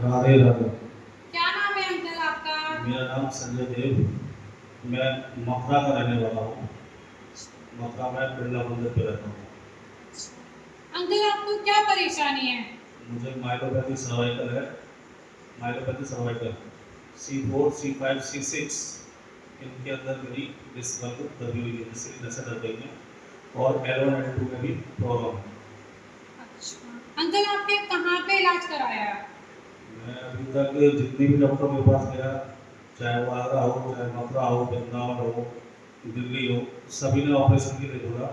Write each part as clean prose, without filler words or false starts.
राधे राधे। क्या नाम है अंकल आपका? मेरा नाम संजय देव। मैं मथुरा का रहने वाला हूँ। मथुरा में बिरला मंदिर पे रहता हूँ। अंकल आपको क्या परेशानी है? मुझे माइलोपैथी सर्वाइकल है। Myelopathy cervical C4 C5 C6 इनके अंदर मेरी डिस्क वल्व दबी हुई है, जिससे नसें दब गई हैं और L1 L2 में भी प्रॉब्लम है। अच्छा अंकल आपने कहाँ पे इलाज कराया है? मैं अभी तक जितने भी डॉक्टर के पास गया, चाहे वो आगरा हो, चाहे मथुरा हो, वृंदावन हो, दिल्ली हो, सभी ने ऑपरेशन के लिए बोला।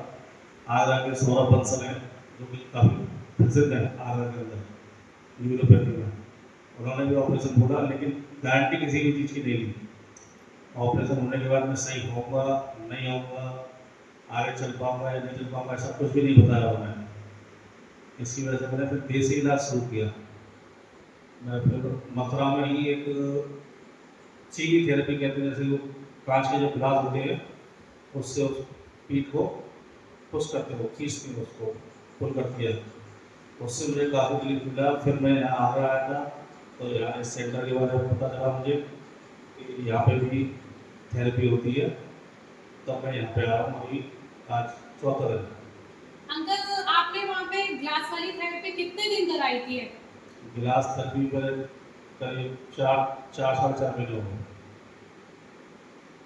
आगरा के सौरभ बंसल हैं, जो कि काफ़ी प्रसिद्ध हैं आगरा के अंदर न्यूरोपैथी में। उन्होंने भी ऑपरेशन बोला, लेकिन गारंटी किसी भी चीज़ की नहीं ली। ऑपरेशन होने के बाद मैं सही होऊंगा, नहीं होऊंगा, आगे चल पाऊंगा या नहीं चल पाऊंगा, सब कुछ भी नहीं बताया उन्होंने। इसकी वजह से मैंने फिर देसी इलाज शुरू किया। मैं फिर मथुरा में ही एक चीनी थेरेपी कहते हैं, जैसे वो कांच के जो गिलास होते हैं, उससे उस पीठ को पुश करते हो, खींचते हो, उसको पुल करती है। उससे मुझे काफ़ी रिलीफ मिला। फिर मैं यहाँ आगरा आया था, तो यहाँ इस सेंटर के बारे में पता चला मुझे कि यहाँ पे भी थेरेपी होती है। तब मैं यहाँ पे आया हूँ। अभी आज चौथा दिन। अंकल आपने वहाँ पे ग्लास वाली थेरेपी कितने दिन कराई थी? गिलास थेरेपी पर करीब 4 4 साढ़े 4 महीने हो गए।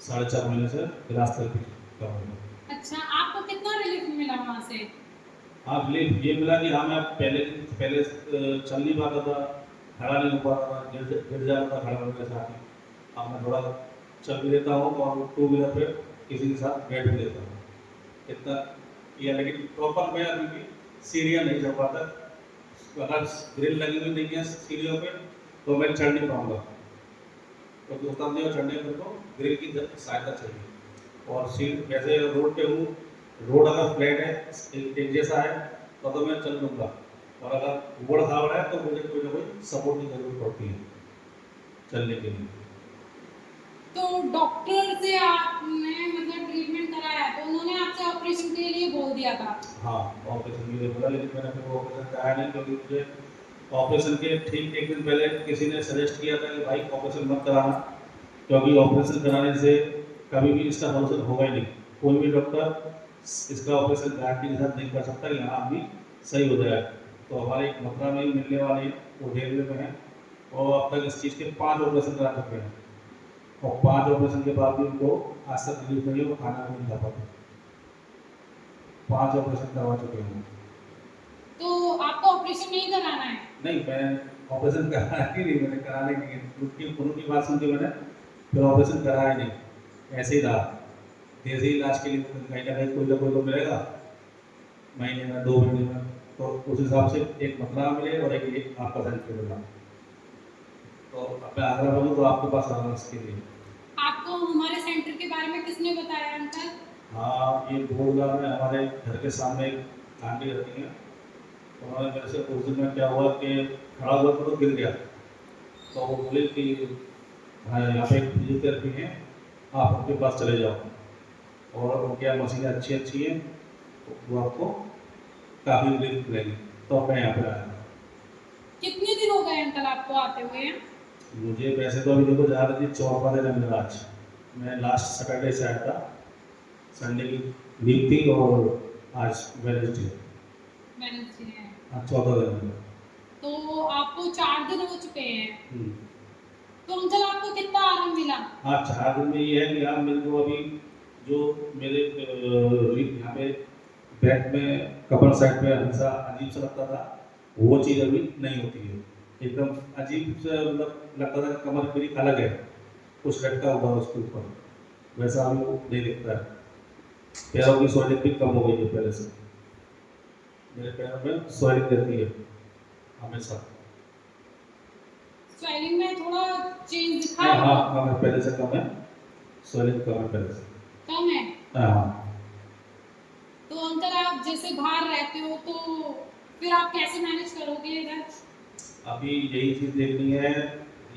4.5 महीने से गिलास थेरेपी कर रहा हूँ। अच्छा आपको कितना रिलीफ मिला वहाँ से? हाँ, रिलीफ ये मिला कि हाँ, मैं पहले पहले चल नहीं पाता था, खड़ा नहीं हो पाता था, गिर जाता था खड़ा होने के साथ ही। अब मैं थोड़ा चल भी लेता हूँ और टू व्हीलर पे किसी के साथ बैठ भी लेता हूँ। इतना किया, लेकिन प्रॉपर मैं अभी भी सीढ़ियाँ नहीं चढ़ पाता। अगर ग्रिल लगी हुई नहीं है सीढ़ियों पे, तो मैं चढ़ नहीं पाऊँगा, क्योंकि उतरने और चढ़ने में तो ग्रिल की सहायता चाहिए। और सीट वैसे रोड पे हूँ, रोड अगर फ्लैट है, एक जैसा है, तो मैं चल लूँगा। और अगर ऊबड़ खाबड़ है, तो मुझे कोई ना कोई सपोर्ट की जरूरत पड़ती है चलने के लिए। तो डॉक्टर से आपने मतलब ट्रीटमेंट कराया तो उन्होंने आपसे ऑपरेशन के लिए बोल दिया था? हाँ, ऑपरेशन के लिए बोला, लेकिन मैंने फिर वो ऑपरेशन कराया नहीं, क्योंकि मुझे ऑपरेशन के ठीक एक दिन पहले किसी ने सजेस्ट किया था कि भाई ऑपरेशन मत कराना, क्योंकि ऑपरेशन कराने से कभी भी इसका सोल्यूशन होगा ही नहीं। कोई भी डॉक्टर इसका ऑपरेशन गारंटी के साथ नहीं कर सकता कि हाँ आदमी सही हो जाए। तो हमारे एक मथुरा में ही मिलने वाले हैं, वो रेलवे में हैं, और अब तक इस चीज़ के 5 ऑपरेशन करा चुके हैं, और 5 ऑपरेशन के बाद भी उनको आज तक रिलीफ नहीं है, वो खाना भी नहीं खा पाते। 5 ऑपरेशन करवा चुके हैं। तो आपको ऑपरेशन नहीं कराना है? नहीं, मैं ऑपरेशन कराया ही नहीं, मैंने कराने की उनकी बात सुन के मैंने फिर ऑपरेशन कराया ही नहीं, ऐसे ही रहा। देसी इलाज के लिए तो कहीं ना कहीं कोई ना कोई तो मिलेगा, महीने में 2 महीने में, तो उस हिसाब से एक मथुरा मिले और एक आपका सेंटर मिला। तो अब मैं आगरा में हूँ, तो आपके पास आना इसके लिए। आपको हमारे सेंटर के बारे में किसने बताया अंकल? हाँ, ये बोलगा में हमारे घर के सामने एक आंटी रहती हैं, तो उन्होंने मेरे से उस दिन में क्या हुआ कि खड़ा हुआ तो गिर गया, तो वो बोले कि हाँ, यहाँ पे एक फिजियोथेरेपी है, आप उनके पास चले जाओ, और उनके यहाँ मशीनें अच्छी अच्छी हैं, तो वो आपको काफ़ी रिलीफ मिलेगी। तो मैं यहाँ पे आया था। कितने दिन हो गए अंकल आपको आते हुए? मुझे वैसे तो अभी देखो ज़्यादा दिन 4वां दिन है मेरा आज। मैं लास्ट सैटरडे से आया था, संडे की वीक थी, और आज वेडनेसडे। वेडनेसडे है। हाँ, 14 दिन है। तो आपको 4 दिन हो चुके हैं। हम्म। तो अंकल आपको कितना आराम मिला? हाँ, 4 दिन में ये है कि यार मेरे को अभी जो मेरे यहाँ पे बैक में कमर साइड पे हमेशा अजीब सा लगता था, वो चीज़ अभी नहीं होती है। एकदम अजीब सा मतलब लगता था कि कमर मेरी अलग है, कुछ लटका हुआ है उसके ऊपर, वैसा अभी वो नहीं दिखता है। पैरों की स्वेलिंग भी कम हो गई है पहले से। मेरे पैरों में स्वेलिंग रहती है हमेशा। स्वेलिंग में थोड़ा चेंज दिखा हाँ हाँ, आपको? कम है, पहले से कम है, स्वेलिंग कम है पहले से। कम है? हाँ। तो अंकल आप जैसे बाहर रहते हो तो फिर आप कैसे मैनेज करोगे इधर? अभी यही चीज़ देखनी है,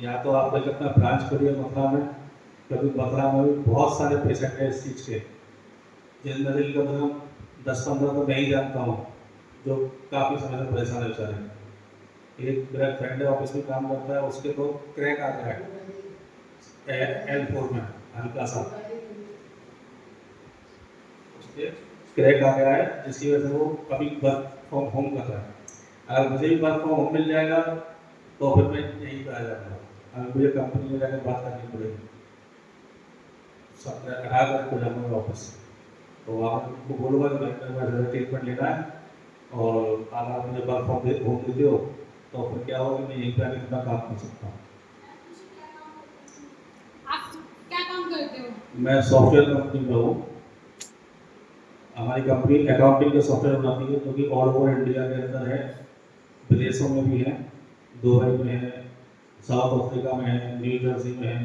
या तो आप एक अपना ब्रांच खोलिए मथुरा में, क्योंकि मथुरा में भी बहुत सारे पेशेंट हैं इस चीज़ के, जिनमें से कम से कम 10 15 तो मैं ही जानता हूँ, जो काफ़ी समय से परेशान है बेचारे। एक मेरा फ्रेंड है ऑफिस में काम करता है, उसके तो क्रैक आ गया है L4 में हल्का सा, उसके क्रैक आ गया है, जिसकी वजह से वो कभी वर्क फ्रॉम होम कर रहा है। अगर मुझे भी वर्क फ्रॉम होम मिल जाएगा तो फिर मैं यहीं पे आ जाऊँगा। अगर मुझे कंपनी में जाकर बात करनी पड़ेगी, 18 तारीख को जाऊँगा ऑफिस, तो वहाँ पर उनको बोलूँगा कि मैं ट्रीटमेंट लेना है, और अगर मुझे वर्क फ्रॉम होम देते हो तो फिर क्या होगा कि मैं यहीं पे आके अपना काम कर सकता हूँ। आप क्या काम करते हो? मैं सॉफ्टवेयर कंपनी में हूँ। हमारी कंपनी अकाउंटिंग के सॉफ्टवेयर बनाती है, जो कि ऑल ओवर इंडिया के अंदर है, विदेशों में भी है, दुबई में है, साउथ अफ्रीका में है, न्यू जर्सी में है,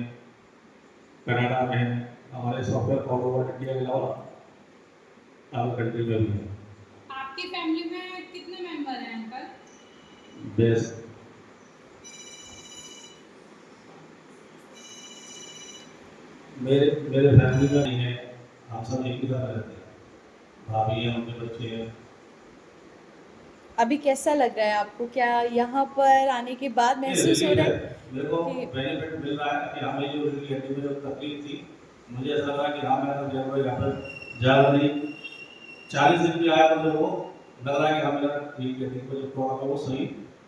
कनाडा में है। हमारे सॉफ्टवेयर ऑल ओवर इंडिया के अलावा अदर कंट्री में भी है। आपकी फैमिली में कितने मेंबर हैं अंकल? बेस्ट मेरे मेरे फैमिली में नहीं है, हम सब एक ही साथ रहते हैं, भाभी है, उनके बच्चे हैं। अभी कैसा लग रहा है आपको? क्या यहाँ पर आने के बाद महसूस हो रिलीफ रहा है, है मेरे को कि बेनिफिट मिल रहा है कि हमें जो हड्डी में जो तकलीफ थी, मुझे ऐसा लगा कि हाँ मैं अगर यहाँ पर ज़्यादा नहीं 40 दिन भी आया तो मेरे को लग रहा है कि हाँ मेरा हड्डी को जो प्रॉब्लम है वो सही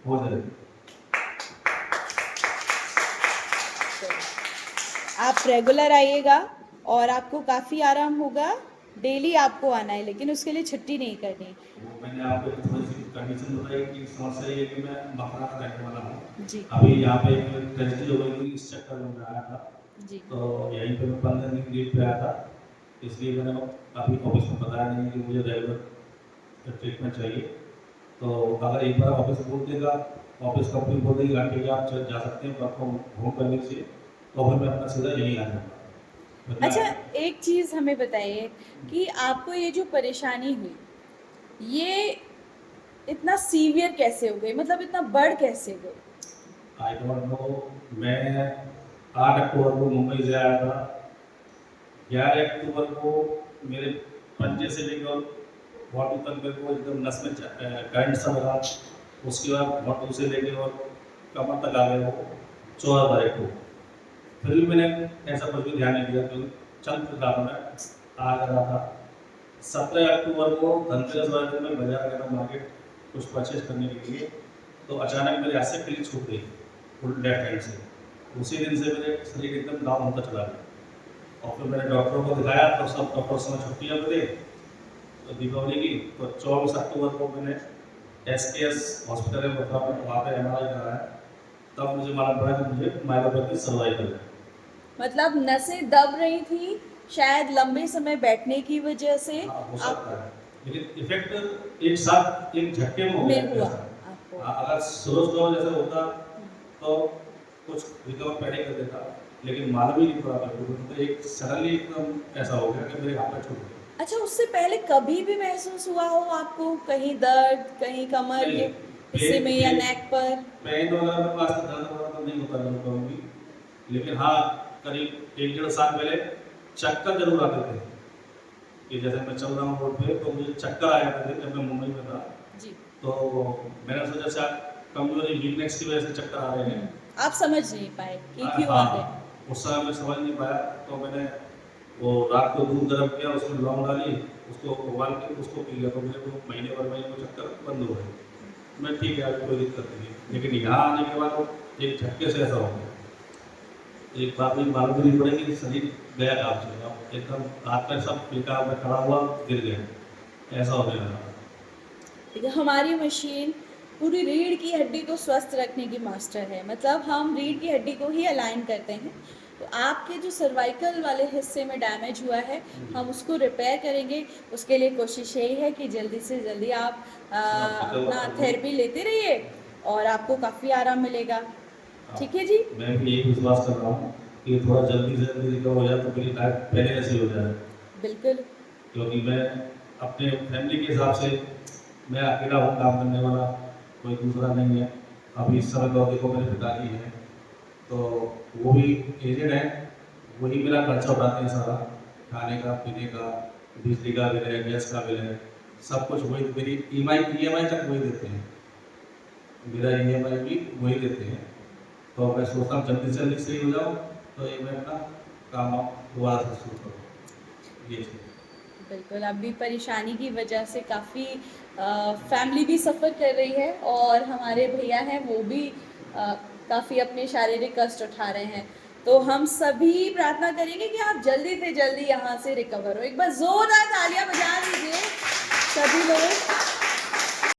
हो जाएगी। आप रेगुलर आइएगा और आपको काफ़ी आराम होगा। डेली आपको आना है, लेकिन उसके लिए छुट्टी नहीं करनी। वो मैंने आपको एक थोड़ी सी कंडीशन बताई कि समस्या ये है कि मैं मथुरा का रहने वाला हूँ। जी अभी यहाँ पे एक ट्रेजेडी हो गई थी, इस चक्कर में मैं आया था, जी। तो यहीं पे मैं 15 दिन लीव पे आया था, इसलिए मैंने अभी ऑफिस में बताया नहीं कि मुझे रेगुलर ट्रीटमेंट चाहिए। तो अगर एक बार ऑफिस बोल देगा, ऑफिस कंपनी बोल देगी घंटे के आप जा सकते हैं वर्क फ्रॉम होम करने से, तो फिर मैं अपना सीधा यहीं आ जाऊँगा। अच्छा, एक चीज़ हमें बताइए कि आपको ये जो परेशानी हुई, ये इतना सीवियर कैसे हो गई? मतलब इतना बढ़ कैसे गई? आई डोंट नो, मैं 8 अक्टूबर को मुंबई से आया था, 11 अक्टूबर को मेरे पंजे से लेकर बॉटू तक मेरे को एकदम नस में करंट सा लगा, उसके बाद बॉटू से लेके और कमर तक आ गया वो 14 तारीख को। फिर भी मैंने ऐसा कुछ भी ध्यान नहीं दिया, क्योंकि चल फिर रहा था, मैं आ रहा था। 17 अक्टूबर को धनतेरस वाले दिन मैं बाजार गया था मार्केट कुछ परचेज करने के लिए, तो अचानक मेरे हाथ से क्लिक छूट गई फुल लेफ्ट हैंड से। उसी दिन से मेरे शरीर एकदम डाउन होता चला गया, और फिर मैंने डॉक्टरों को दिखाया, तो सब डॉक्टर समय छुट्टियाँ पे थे तो दीपावली की, तो 24 अक्टूबर को मैंने SKS हॉस्पिटल में मथुरा में वहाँ पे MRI कराया, तब मुझे मालूम पड़ा कि मुझे माइलोपैथी सर्वाइकल है। मतलब नसें दब रही थी, शायद लंबे समय बैठने की वजह से हाँ, हो आप सकता है, लेकिन इफेक्ट एक साथ एक झटके में हो गया में हुआ ऐसा। आपको। हाँ, अगर स्लो जैसे होता तो कुछ रिकवर पहले कर देता, लेकिन मालूम ही नहीं पड़ा मेरे को, तो एक सडनली एकदम ऐसा हो गया कि मेरे हाथ में छूट गया। अच्छा, उससे पहले कभी भी महसूस हुआ हो आपको कहीं दर्द, कहीं कमर नहीं, के हिस्से में या नेक पर? पेन वगैरह में पास दर्द वगैरह तो नहीं होता मेरे को कभी, लेकिन हाँ करीब 1-1.5 साल पहले चक्कर जरूर आते थे, कि जैसे मैं चल रहा हूँ रोड पे तो मुझे चक्कर आ जाते थे जब मैं मुंबई में था। जी। तो मैंने सोचा शायद कमजोरी वीकनेस की वजह से चक्कर आ रहे हैं। आप समझ नहीं पाए कि क्यों आ रहे हैं? उस समय मैं समझ नहीं पाया, तो मैंने वो रात को दूध गर्म किया, उसमें लौंग डाली, उसको उबाल के उसको पी लिया, तो मेरे को महीने भर में वो चक्कर बंद हो गए। मैं ठीक है, अभी कोई दिक्कत नहीं है, लेकिन यहाँ आने के बाद वो एक झटके से ऐसा हो गया। एक बात भी मालूम नहीं पड़ेगी कि शरीर गया काम से, अब एकदम हाथ में सब फीका में खड़ा हुआ गिर गया, ऐसा हो गया। देखिए, हमारी मशीन पूरी रीढ़ की हड्डी को स्वस्थ रखने की मास्टर है। मतलब हम रीढ़ की हड्डी को ही अलाइन करते हैं। तो आपके जो सर्वाइकल वाले हिस्से में डैमेज हुआ है, हम उसको रिपेयर करेंगे। उसके लिए कोशिश यही है कि जल्दी से जल्दी आप अपना थेरेपी लेते रहिए और आपको काफ़ी आराम मिलेगा। ठीक है जी? मैं भी यही विश्वास कर रहा हूँ कि थोड़ा जल्दी से जल्दी रिकवर हो जाए तो मेरी लाइफ पहले जैसी हो जाए, बिल्कुल। क्योंकि मैं अपने फैमिली के हिसाब से मैं अकेला हूँ, काम करने वाला कोई दूसरा नहीं है। अभी इस समय तो देखो मेरे पिताजी हैं, तो वो भी एजेड हैं, वही मेरा खर्चा उठाते हैं सारा, खाने का, पीने का, बिजली का बिल है, गैस का बिल है, सब कुछ वही, मेरी EMI तक वही देते हैं। मेरा EMI भी वही देते हैं। तो मैं सोचता हूँ जल्दी से जल्दी सही हो जाऊँ, तो ये मैं अपना काम दोबारा से शुरू करूँ, ये चीज़। बिल्कुल, अभी परेशानी की वजह से काफ़ी फैमिली भी सफ़र कर रही है और हमारे भैया हैं वो भी काफ़ी अपने शारीरिक कष्ट उठा रहे हैं। तो हम सभी प्रार्थना करेंगे कि आप जल्दी से जल्दी यहाँ से रिकवर हो। एक बार ज़ोरदार तालियाँ बजा दीजिए सभी लोग।